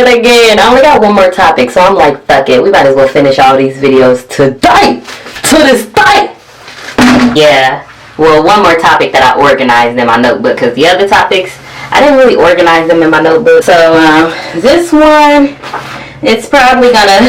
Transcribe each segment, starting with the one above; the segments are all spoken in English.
it again. I only got one more topic, so I'm like, fuck it. We might as well finish all these videos today. To this day. Yeah. Well, one more topic that I organized in my notebook, because the other topics, I didn't really organize them in my notebook. So, this one, it's probably gonna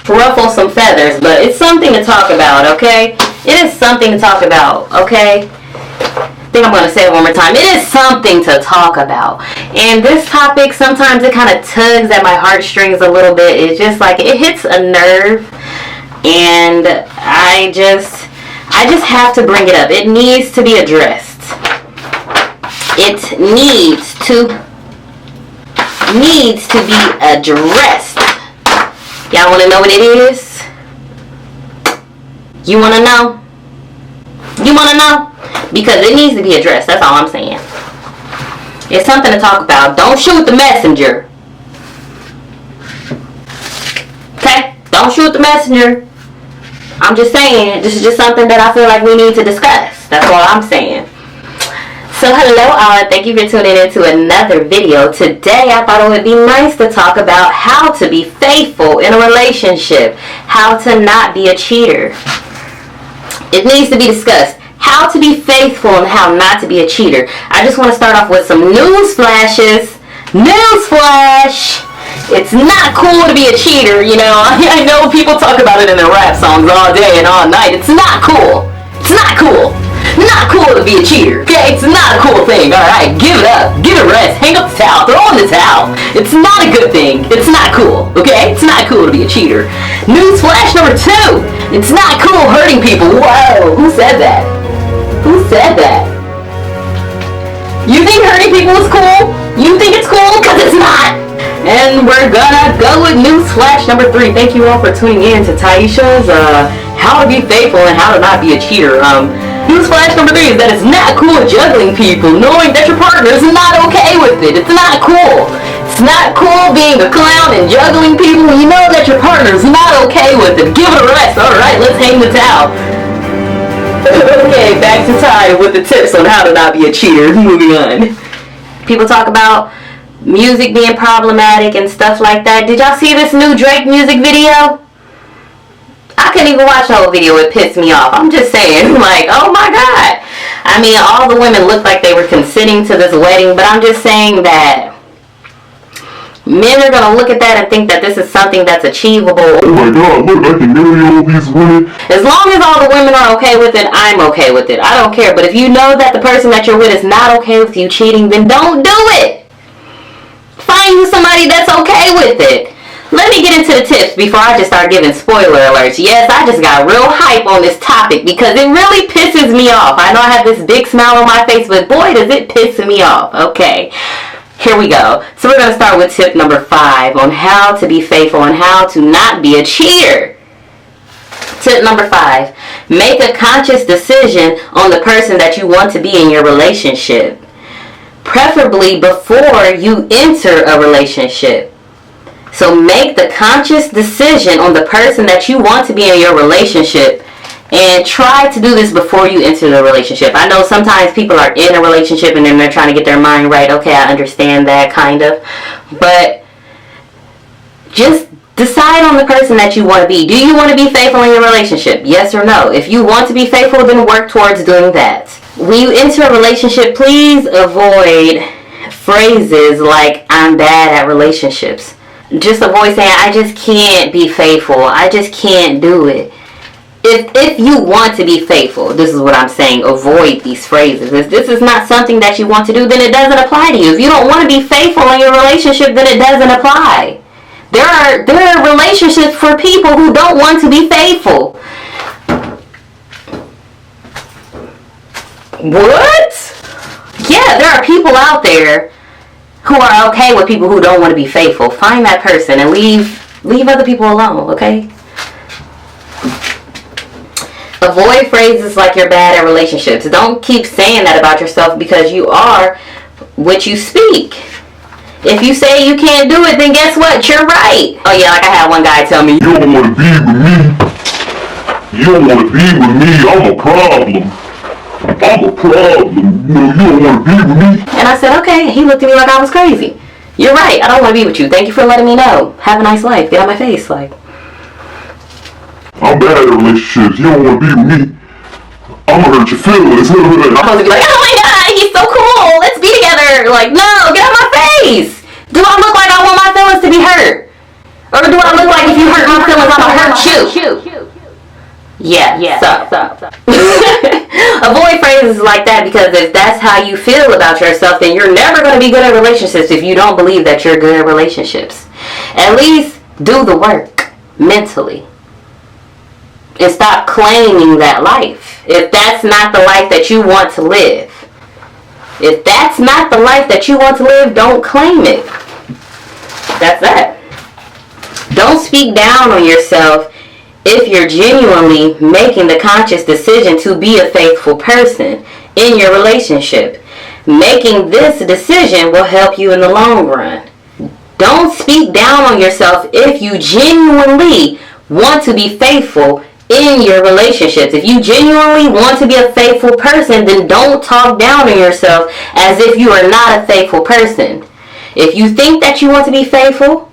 ruffle some feathers, but it's something to talk about, okay? It is something to talk about, okay? I think I'm going to say it one more time. It is something to talk about. And this topic, sometimes it kind of tugs at my heartstrings a little bit. It's just like, it hits a nerve. And I just have to bring it up. It needs to be addressed. It needs to be addressed. Y'all want to know what it is? You want to know? You want to know? Because it needs to be addressed. That's all I'm saying. It's something to talk about. Don't shoot the messenger. Okay? Don't shoot the messenger. I'm just saying, this is just something that I feel like we need to discuss. That's all I'm saying. So hello all, thank you for tuning in to another video. Today I thought it would be nice to talk about how to be faithful in a relationship. How to not be a cheater. It needs to be discussed. How to be faithful and how not to be a cheater. I just want to start off with some news flashes. Newsflash! It's not cool to be a cheater, you know. I know people talk about it in their rap songs all day and all night. It's not cool. It's not cool. Not cool to be a cheater, okay? It's not a cool thing, alright? Give it up. Give it a rest. Hang up the towel. Throw in the towel. It's not a good thing. It's not cool, okay? It's not cool to be a cheater. Newsflash number 2. It's not cool hurting people. Whoa. Who said that? Who said that? You think hurting people is cool? You think it's cool? Because it's not. And we're gonna go with newsflash number 3. Thank you all for tuning in to Tyesha's How to Be Faithful and How to Not Be a Cheater. Newsflash number 3 is that it's not cool juggling people, knowing that your partner is not okay with it. It's not cool. It's not cool being a clown and juggling people when you know that your partner is not okay with it. Give it a rest. Alright, let's hang the towel. Okay, back to Ty with the tips on how to not be a cheater. Moving on. People talk about music being problematic and stuff like that. Did y'all see this new Drake music video? I couldn't even watch the whole video. It pissed me off. I'm just saying, like, oh my god. I mean, all the women looked like they were consenting to this wedding, but I'm just saying that men are going to look at that and think that this is something that's achievable. Oh my god, look, I can marry all these women. As long as all the women are okay with it, I'm okay with it. I don't care. But if you know that the person that you're with is not okay with you cheating, then don't do it. Find you somebody that's okay with it. Let me get into the tips before I just start giving spoiler alerts. Yes, I just got real hype on this topic because it really pisses me off. I know I have this big smile on my face, but boy, does it piss me off. Okay. Here we go. So we're going to start with tip number 5 on how to be faithful and how to not be a cheater. Tip number 5. Make a conscious decision on the person that you want to be in your relationship. Preferably before you enter a relationship. So make the conscious decision on the person that you want to be in your relationship. And try to do this before you enter the relationship. I know sometimes people are in a relationship and then they're trying to get their mind right. Okay, I understand that kind of. But just decide on the person that you want to be. Do you want to be faithful in your relationship? Yes or no? If you want to be faithful, then work towards doing that. When you enter a relationship, please avoid phrases like, I'm bad at relationships. Just avoid saying, I just can't be faithful. I just can't do it. If you want to be faithful, this is what I'm saying, avoid these phrases. If this is not something that you want to do, then it doesn't apply to you. If you don't want to be faithful in your relationship, then it doesn't apply. There are relationships for people who don't want to be faithful. What? Yeah, there are people out there who are okay with people who don't want to be faithful. Find that person and leave other people alone, okay? Avoid phrases like you're bad at relationships. Don't keep saying that about yourself because you are what you speak. If you say you can't do it, then guess what? You're right. Oh yeah, like I had one guy tell me, you don't want to be with me. You don't want to be with me. I'm a problem. I'm a problem. No, you don't want to be with me. And I said, okay. He looked at me like I was crazy. You're right. I don't want to be with you. Thank you for letting me know. Have a nice life. Get out of my face. Like, I'm bad at relationships. You don't want to be with me. I'm gonna hurt your feelings. I'm supposed to be like, oh my god, he's so cool. Let's be together. Like, no, get out of my face. Do I look like I want my feelings to be hurt? Or do I look like if you hurt my feelings, I'm gonna hurt you? Yeah. So. Avoid phrases like that, because if that's how you feel about yourself, then you're never going to be good at relationships if you don't believe that you're good at relationships. At least do the work mentally. And stop claiming that life. If that's not the life that you want to live. If that's not the life that you want to live, don't claim it. That's that. Don't speak down on yourself if you're genuinely making the conscious decision to be a faithful person in your relationship. Making this decision will help you in the long run. Don't speak down on yourself if you genuinely want to be faithful in your relationships. If you genuinely want to be a faithful person, then don't talk down on yourself as if you are not a faithful person. If you think that you want to be faithful,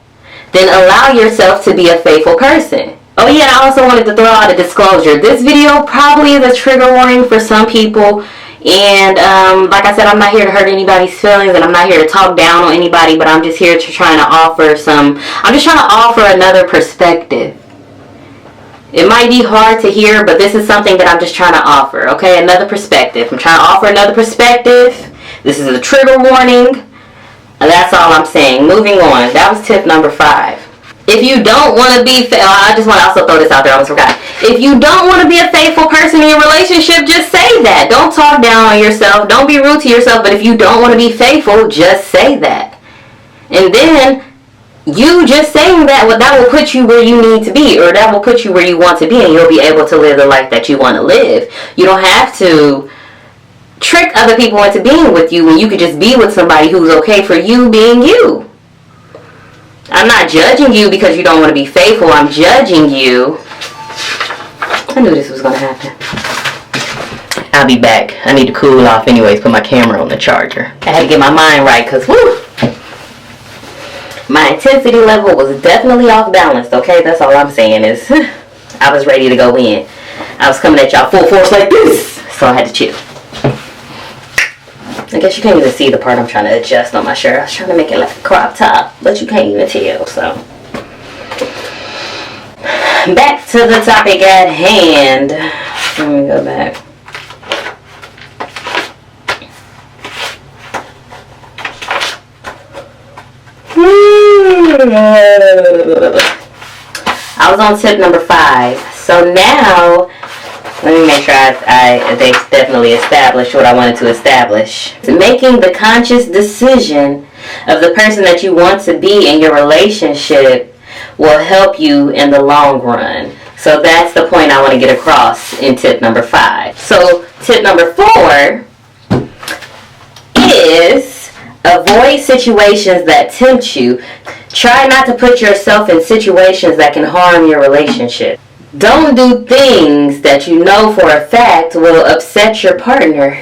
then allow yourself to be a faithful person. Oh yeah, I also wanted to throw out a disclosure. This video probably is a trigger warning for some people. And like I said, I'm not here to hurt anybody's feelings, and I'm not here to talk down on anybody, but I'm just here to trying to offer another perspective. It might be hard to hear, but this is something that I'm just trying to offer, okay? Another perspective. I'm trying to offer another perspective. This is a trigger warning. And that's all I'm saying. Moving on. That was tip number 5. If you don't want to be, I just want to also throw this out there, I almost forgot. If you don't want to be a faithful person in your relationship, just say that. Don't talk down on yourself. Don't be rude to yourself. But if you don't want to be faithful, just say that. And then, you just saying that, well, that will put you where you need to be, or that will put you where you want to be, and you'll be able to live the life that you want to live. You don't have to trick other people into being with you when you could just be with somebody who's okay for you being you. I'm not judging you because you don't want to be faithful. I'm judging you. I knew this was going to happen. I'll be back. I need to cool off anyways, put my camera on the charger. I had to get my mind right because, whew, my intensity level was definitely off balance, okay? That's all I'm saying is I was ready to go in. I was coming at y'all full force like this, so I had to chill. I guess you can't even see the part I'm trying to adjust on my shirt. I was trying to make it like a crop top, but you can't even tell, so. Back to the topic at hand. Let me go back. I was on tip number 5. So now, let me make sure they definitely established what I wanted to establish. Making the conscious decision of the person that you want to be in your relationship will help you in the long run. So that's the point I want to get across in tip number 5. So tip number 4 is avoid situations that tempt you. Try not to put yourself in situations that can harm your relationship. Don't do things that you know for a fact will upset your partner.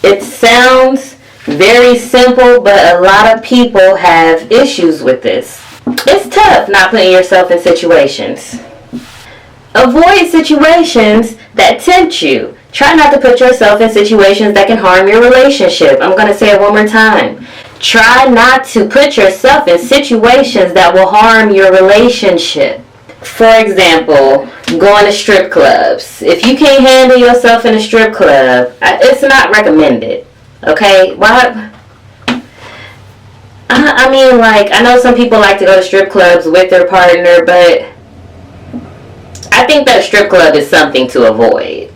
It sounds very simple, but a lot of people have issues with this. It's tough not putting yourself in situations. Avoid situations that tempt you. Try not to put yourself in situations that can harm your relationship. I'm going to say it one more time. Try not to put yourself in situations that will harm your relationship. For example, going to strip clubs. If you can't handle yourself in a strip club, it's not recommended. Okay? Why? I mean, like, I know some people like to go to strip clubs with their partner, but I think that a strip club is something to avoid.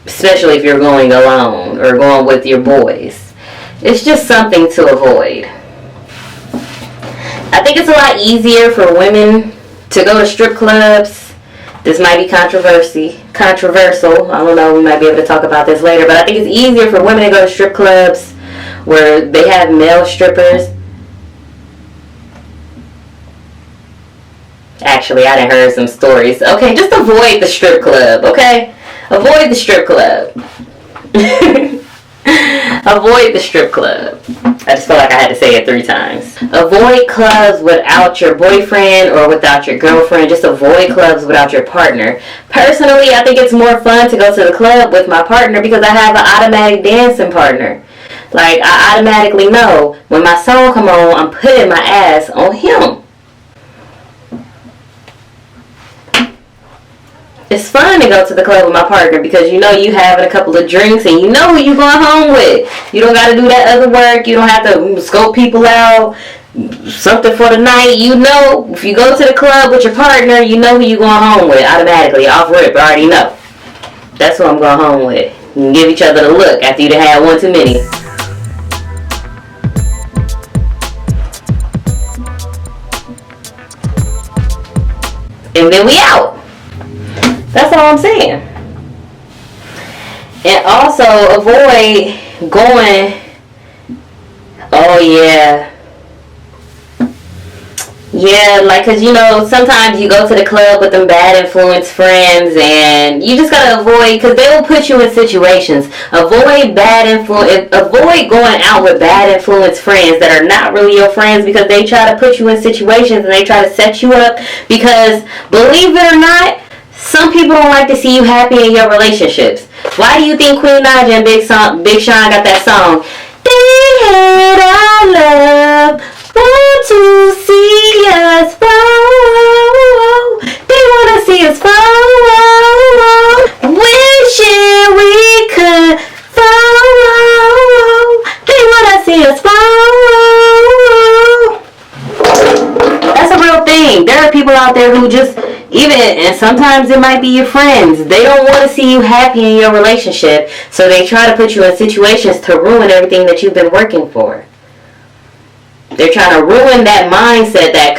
Especially if you're going alone or going with your boys. It's just something to avoid. I think it's a lot easier for women to go to strip clubs. This might be controversial. I don't know, we might be able to talk about this later, but I think it's easier for women to go to strip clubs where they have male strippers. Actually, I done heard some stories. Okay, just avoid the strip club, okay? Avoid the strip club. Avoid the strip club. I just feel like I had to say it 3 times. Avoid clubs without your boyfriend or without your girlfriend. Just avoid clubs without your partner. Personally, I think it's more fun to go to the club with my partner because I have an automatic dancing partner. Like, I automatically know when my song come on, I'm putting my ass on him. It's fun to go to the club with my partner because you know you having a couple of drinks and you know who you going home with. You don't got to do that other work. You don't have to scope people out. Something for the night. You know, if you go to the club with your partner, you know who you going home with automatically. Off rip, I already know. That's who I'm going home with. You can give each other the look after you done had one too many. And then we out. That's all I'm saying. And also avoid going, oh yeah. Yeah, like, cause you know, sometimes you go to the club with them bad influence friends and you just gotta avoid, cause they will put you in situations. Avoid avoid going out with bad influence friends that are not really your friends because they try to put you in situations and they try to set you up because, believe it or not, some people don't like to see you happy in your relationships. Why do you think Queen Naija and Big Sean got that song? They hate our love, want to see us fall. They want to see us fall. Wishing we could fall. They want to see us fall. That's a real thing. There are people out there who just, and sometimes it might be your friends. They don't want to see you happy in your relationship, so they try to put you in situations to ruin everything that you've been working for. They're trying to ruin that mindset, that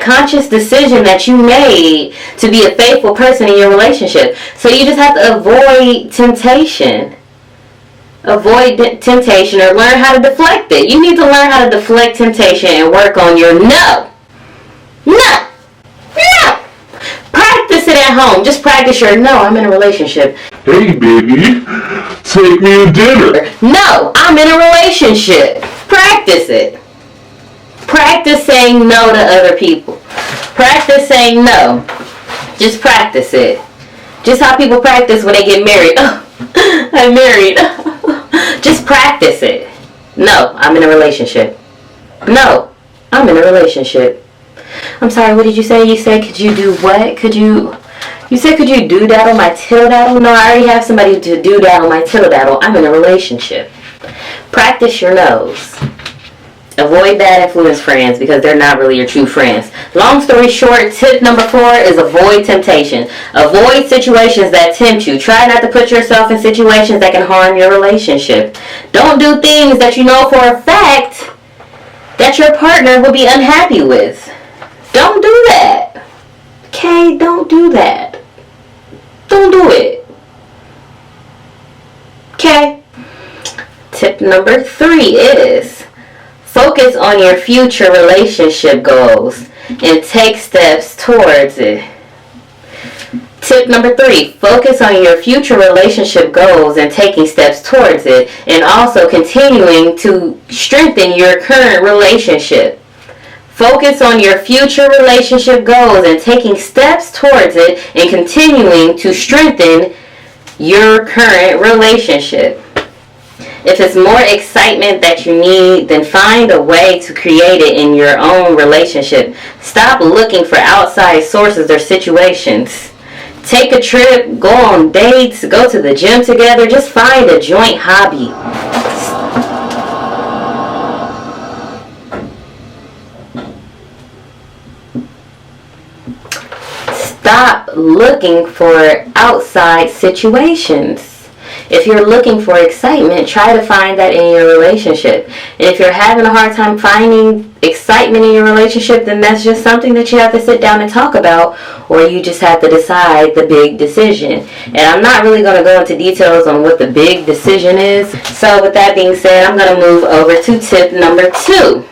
conscious decision that you made to be a faithful person in your relationship. So you just have to avoid temptation. Avoid temptation or learn how to deflect it. You need to learn how to deflect temptation and work on your no. No. No. Practice it at home. Just practice your no, I'm in a relationship. Hey, baby, take me to dinner. No, I'm in a relationship. Practice it. Practice saying no to other people. Practice saying no. Just practice it. Just how people practice when they get married. Oh, I'm married. Just practice it. No, I'm in a relationship. No, I'm in a relationship. I'm sorry, what did you say? You said, could you do what? You said, could you do that on my till-daddle? No, I already have somebody to do that on my till-daddle. I'm in a relationship. Practice your no's. Avoid bad influence friends because they're not really your true friends. Long story short, tip number 4 is avoid temptation. Avoid situations that tempt you. Try not to put yourself in situations that can harm your relationship. Don't do things that you know for a fact that your partner will be unhappy with. Don't do that. Okay, don't do that. Don't do it. Okay. Tip number 3 is focus on your future relationship goals and take steps towards it. Tip number 3, focus on your future relationship goals and taking steps towards it, and also continuing to strengthen your current relationship. Focus on your future relationship goals and taking steps towards it and continuing to strengthen your current relationship. If it's more excitement that you need, then find a way to create it in your own relationship. Stop looking for outside sources or situations. Take a trip, go on dates, go to the gym together. Just find a joint hobby. Stop looking for outside situations. If you're looking for excitement, try to find that in your relationship. And if you're having a hard time finding excitement in your relationship, then that's just something that you have to sit down and talk about, or you just have to decide the big decision. And I'm not really going to go into details on what the big decision is. So with that being said, I'm going to move over to tip number 2.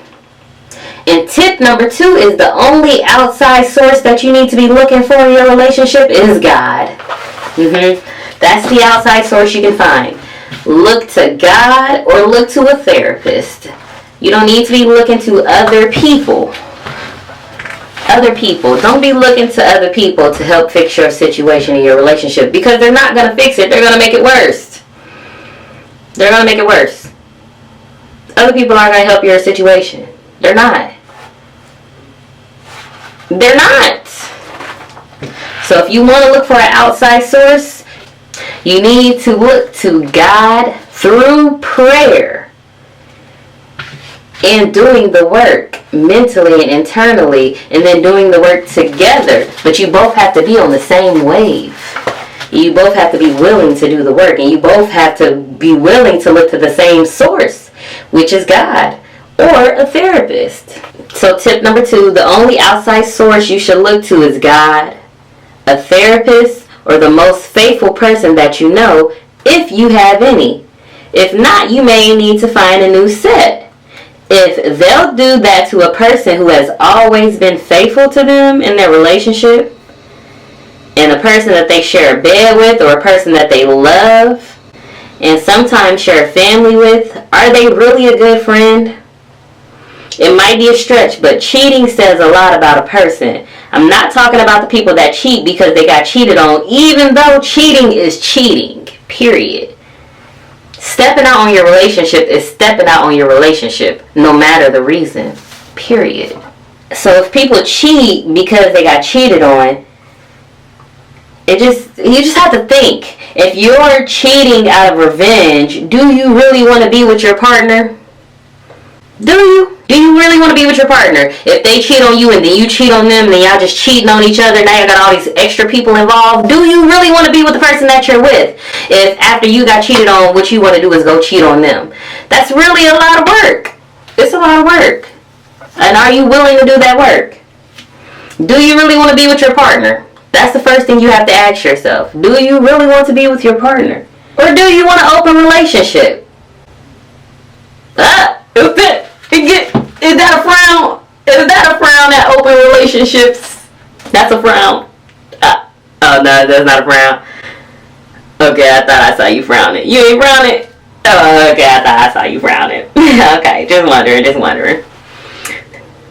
And tip number 2 is the only outside source that you need to be looking for in your relationship is God. That's the outside source you can find. look to God or look to a therapist. You don't need to be looking to other people. Other people. Don't be looking to other people to help fix your situation in your relationship, because they're not going to fix it. They're going to make it worse. They're going to make it worse. Other people aren't going to help your situation. They're not. They're not. So if you want to look for an outside source, you need to look to God through prayer and doing the work mentally and internally, and then doing the work together. But you both have to be on the same wave. You both have to be willing to do the work, and you both have to be willing to look to the same source, which is God or a therapist. So tip number 2, the only outside source you should look to is God, a therapist, or the most faithful person that you know, if you have any. If not, you may need to find a new set. If they'll do that to a person who has always been faithful to them in their relationship, and a person that they share a bed with, or a person that they love, and sometimes share a family with, are they really a good friend? It might be a stretch, but cheating says a lot about a person. I'm not talking about the people that cheat because they got cheated on, even though cheating is cheating, period. Stepping out on your relationship is stepping out on your relationship, no matter the reason, period. So if people cheat because they got cheated on, you just have to think. If you're cheating out of revenge, do you really want to be with your partner? Do you? Do you really want to be with your partner? If they cheat on you and then you cheat on them, and then y'all just cheating on each other, now you got all these extra people involved, do you really want to be with the person that you're with? If after you got cheated on, what you want to do is go cheat on them. That's really a lot of work. It's a lot of work. And are you willing to do that work? Do you really want to be with your partner? That's the first thing you have to ask yourself. Do you really want to be with your partner? Or do you want an open relationship? Is that a frown? Is that a frown at open relationships? That's a frown. Oh no, that's not a frown. Okay, I thought I saw you frowning. You ain't frowning? Oh, okay, I thought I saw you frowning. Okay, just wondering.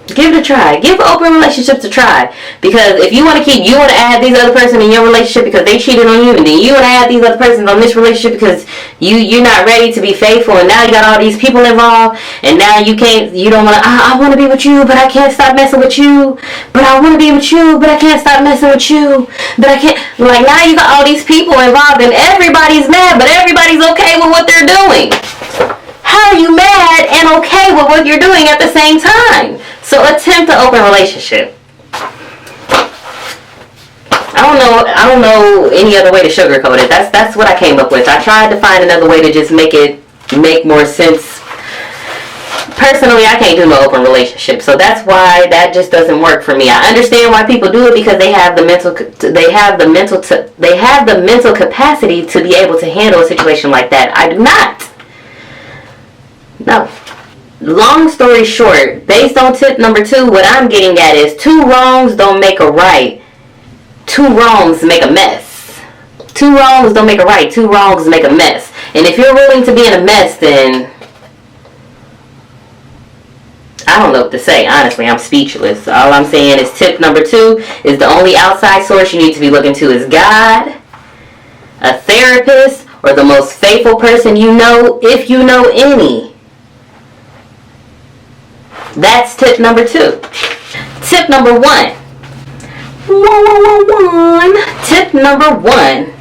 Give it a try. Give open relationships a try. Because if you want to add these other person in your relationship because they cheated on you, and then you want to add these other persons on this relationship because you're not ready to be faithful, and now you got all these people involved, and now you don't want to, I want to be with you, but I can't stop messing with you, but I want to be with you, but I can't stop messing with you, but I can't, like, now you got all these people involved, and everybody's mad, but everybody's okay with what they're doing. How are you mad and okay with what you're doing at the same time? So attempt an open relationship. I don't know any other way to sugarcoat it. That's what I came up with. I tried to find another way to just make more sense. Personally, I can't do no open relationship, so that's why that just doesn't work for me. I understand why people do it because they have the mental capacity to be able to handle a situation like that. I do not. No. Long story short, based on tip number 2, what I'm getting at is 2 wrongs don't make a right. 2 wrongs make a mess. 2 wrongs don't make a right. 2 wrongs make a mess. And if you're willing to be in a mess, then I don't know what to say. Honestly, I'm speechless. All I'm saying is tip number 2 is the only outside source you need to be looking to is God, a therapist, or the most faithful person you know, if you know any. That's tip number 2. Tip number 1. Tip number 1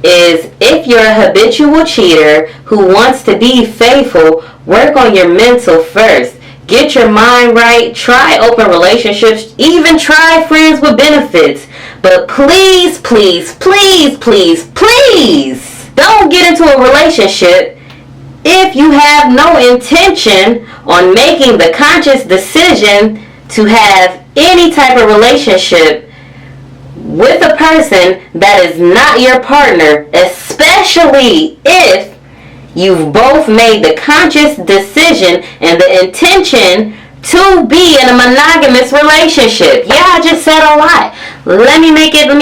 is if you're a habitual cheater who wants to be faithful, work on your mental first. Get your mind right. Try open relationships. Even try friends with benefits. But please, please, please, please, please don't get into a relationship if you have no intention on making the conscious decision to have any type of relationship with a person that is not your partner, especially if you've both made the conscious decision and the intention to be in a monogamous relationship. Yeah, I just said a lot. Let me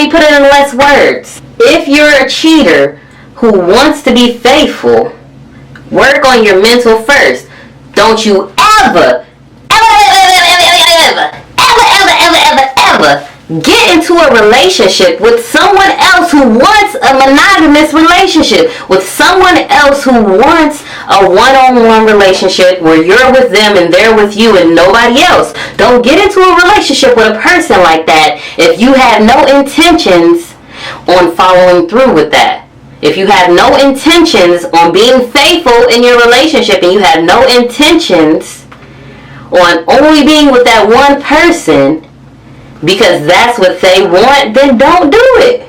put it in less words. If you're a cheater who wants to be faithful, Work on your mental first. Don't you ever get into a relationship with someone else who wants a monogamous relationship, with someone else who wants a one-on-one relationship where you're with them and they're with you and nobody else. Don't get into a relationship with a person like that if you have no intentions on following through with that. If you have no intentions on being faithful in your relationship and you have no intentions on only being with that one person because that's what they want, then don't do it.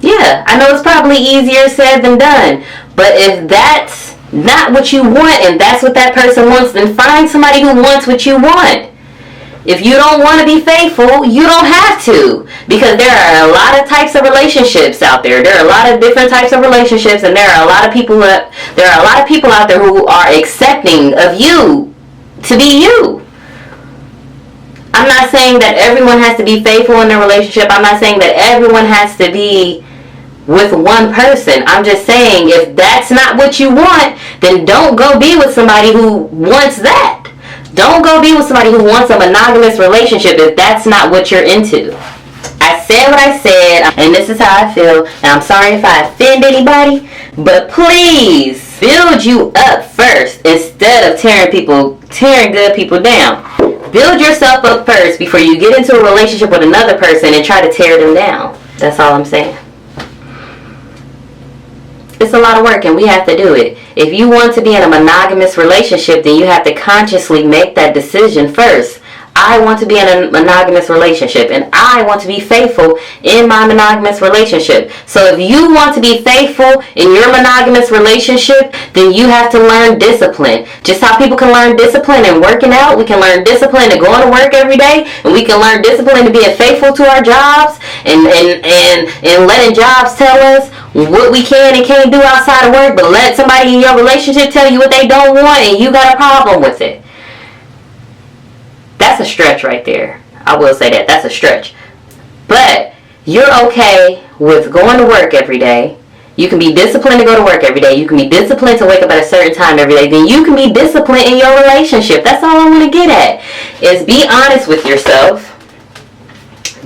Yeah, I know it's probably easier said than done, but if that's not what you want and that's what that person wants, then find somebody who wants what you want. If you don't want to be faithful, you don't have to, because there are a lot of types of relationships out there. There are a lot of different types of relationships, and there are a lot of people out there who are accepting of you to be you. I'm not saying that everyone has to be faithful in their relationship. I'm not saying that everyone has to be with one person. I'm just saying if that's not what you want, then don't go be with somebody who wants that. Don't go be with somebody who wants a monogamous relationship if that's not what you're into. I said what I said, and this is how I feel, and I'm sorry if I offend anybody, but please build you up first instead of tearing good people down. Build yourself up first before you get into a relationship with another person and try to tear them down. That's all I'm saying. It's a lot of work and we have to do it. If you want to be in a monogamous relationship, then you have to consciously make that decision first. I want to be in a monogamous relationship and I want to be faithful in my monogamous relationship. So if you want to be faithful in your monogamous relationship, then you have to learn discipline. Just how people can learn discipline in working out, we can learn discipline in going to work every day, and we can learn discipline to being faithful to our jobs and letting jobs tell us what we can and can't do outside of work, but let somebody in your relationship tell you what they don't want and you got a problem with it. That's a stretch right there. I will say that. That's a stretch. But you're okay with going to work every day. You can be disciplined to go to work every day. You can be disciplined to wake up at a certain time every day. Then you can be disciplined in your relationship. That's all I want to get at. Is be honest with yourself.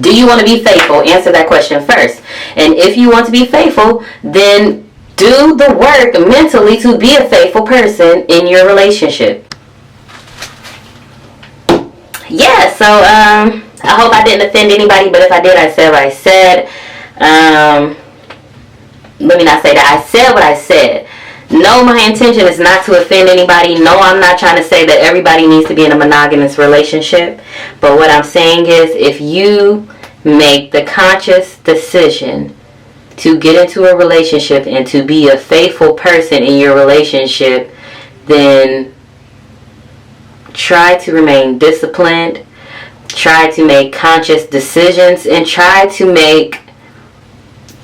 Do you want to be faithful? Answer that question first. And if you want to be faithful, then do the work mentally to be a faithful person in your relationship. Yeah, so I hope I didn't offend anybody, but if I did, I said what I said. Let me not say that. I said what I said. No, my intention is not to offend anybody. No, I'm not trying to say that everybody needs to be in a monogamous relationship. But what I'm saying is, if you make the conscious decision to get into a relationship and to be a faithful person in your relationship, then try to remain disciplined, try to make conscious decisions, and try to make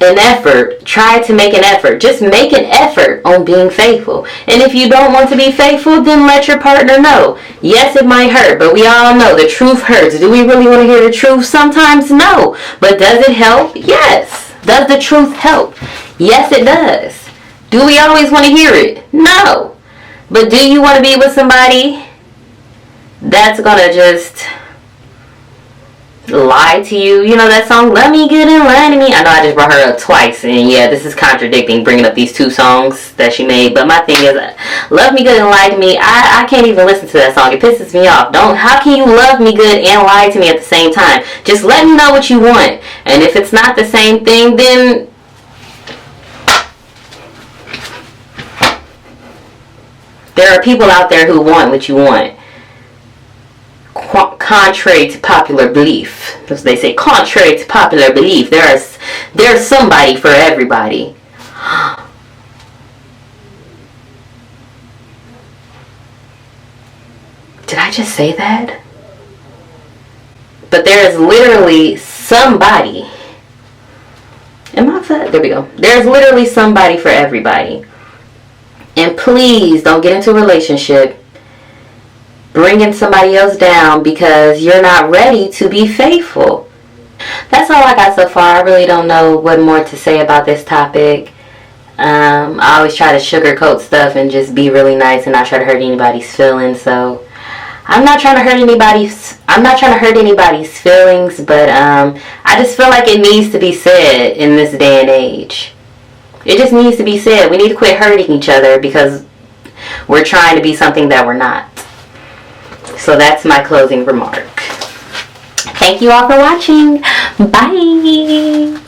an effort. Just make an effort on being faithful. And if you don't want to be faithful, then let your partner know. Yes, it might hurt, but we all know the truth hurts. Do we really want to hear the truth? Sometimes no. But does it help? Yes. Does the truth help? Yes, it does. Do we always want to hear it? No. But do you want to be with somebody that's gonna just lie to you? You know that song, Love Me Good and Lie to Me? I know I just brought her up twice, and yeah, this is contradicting bringing up these two songs that she made, but my thing is, Love Me Good and Lie to Me, I can't even listen to that song. It pisses me off. How can you love me good and lie to me at the same time? Just let me know what you want, and if it's not the same thing, then there are people out there who want what you want. Contrary to popular belief, as they say, contrary to popular belief, there's somebody for everybody. Did I just say that? But there is literally somebody. There we go. There's literally somebody for everybody. And please don't get into a relationship bringing somebody else down because you're not ready to be faithful. That's all I got so far. I really don't know what more to say about this topic. I always try to sugarcoat stuff and just be really nice and not try to hurt anybody's feelings. So I'm not trying to hurt anybody's feelings, but I just feel like it needs to be said in this day and age. It just needs to be said. We need to quit hurting each other because we're trying to be something that we're not. So that's my closing remark. Thank you all for watching. Bye.